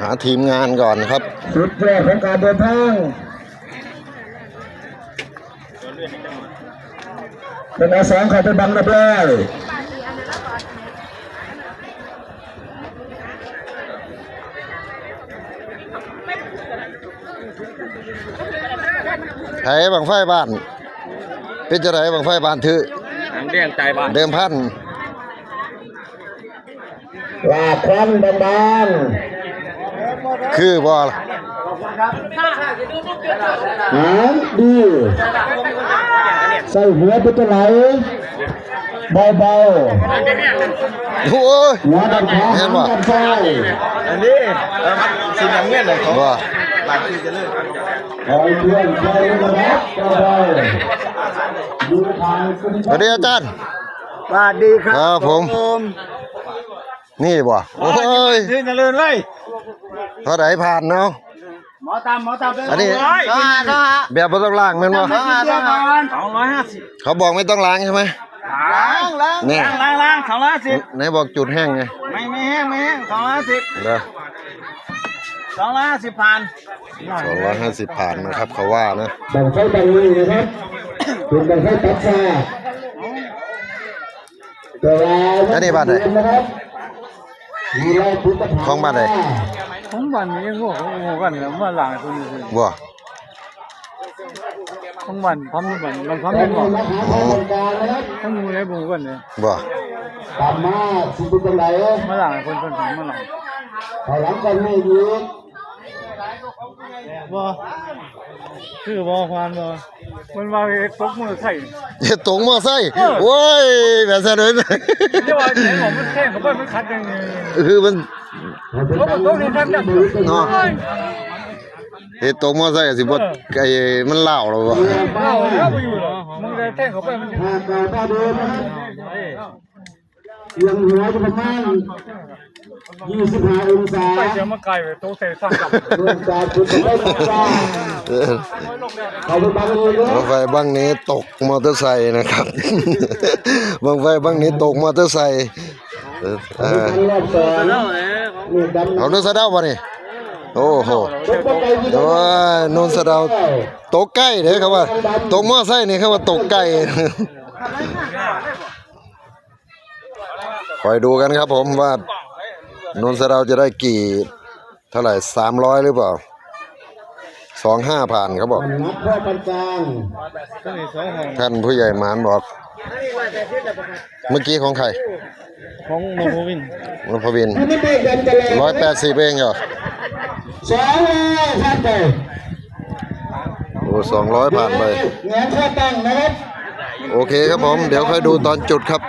หาทีมงานก่อนครับจุดแรกของการเดินทางเป็นอาสองเขาไปบังระเบิดไถบังไฟบ้านเป็นจะไหนบังไฟบ้านถือเรื่องใจบ้านเดิมพันลาควันบางๆคือบอลดีใส่หัวเป็นตัวไหนเบาๆโอ้ยหัวดันขาหันดันไฟอันนี้สีน้ำเงินเลยของบ่บางทีจะเลิกคอยเพื่อนคอยนะครับเบาดูทางสวัสดีอาจารย์สวัสดีครับครับผมนี่บ่โอ้ยชื่นเจริญเลยเท่าไหร่ผ่านเนาะหมอตามอันนี้แบบไม่ต้องล้างแม่นบ่250เขาบอกไม่ต้องล้างใช่ไหมล้าง210ไหนบอกจุดแห้งไงไม่แห้ง210เด้อ250ผ่าน250ผ่านนะครับเขาว่านะแบ่งไฟแบ่งมือนะครับเป็นแบ่งไฟตัดชาอันนี้บ้านไหนของบ้านไหนของบ้านนี้พวกกันแล้วมาหลังคนนี้บ่ของบ้านพร้อมบ้านมันพร้อมกันบ่ทั้งมือเลยบ่กันเลยบ่ตามมาสิเป็นจังได๋มาหลังคนมาหลังเอาหลังกันให้อยู่บ่คือบ่ควานบ่มันว่าตกมือไข่ตกมือไส้โอ้ยแบบซะเลยจะว่าไหนบอกมันแท่งเขาไปมันคัดยังคือมันตกนี่แท่งจังเนาะตกมือไส้สิบ่ไอ้มันเล่าแล้วบ่เล่าแล้วบ่อยู่หรอมึงได้แท่งเขาไปมันยังหัวประมาณ25องศาไปเดี๋ยวมาไกลไปโตเตะสร้างกับรวมจากจุดได้จ้าเอาไปบังเลยบังไฟบังนี้ตกมอเตอร์ไซค์นะครับบังไฟบังนี้ตกมอเตอร์ไซค์เอาโนนสะเดาป่ะนี่โอ้โหโอ้ยโนนสะเดาตกใกล้เลยครับว่าตกมอเตอร์ไซค์นี่ครับว่าตกใกล้คอยดูกันครับผมว่านนสะเดาจะได้กี่เท่าไหร่300หรือเปล่า25ผ่านเขาบอกท่านผู้ใหญ่หมานบอกเมื่อกี้ของใครของนพวิน180เองเหรอโอ้200ผ่านไปโอเคครับผมเดี๋ยวค่อยดูตอนจุดครับ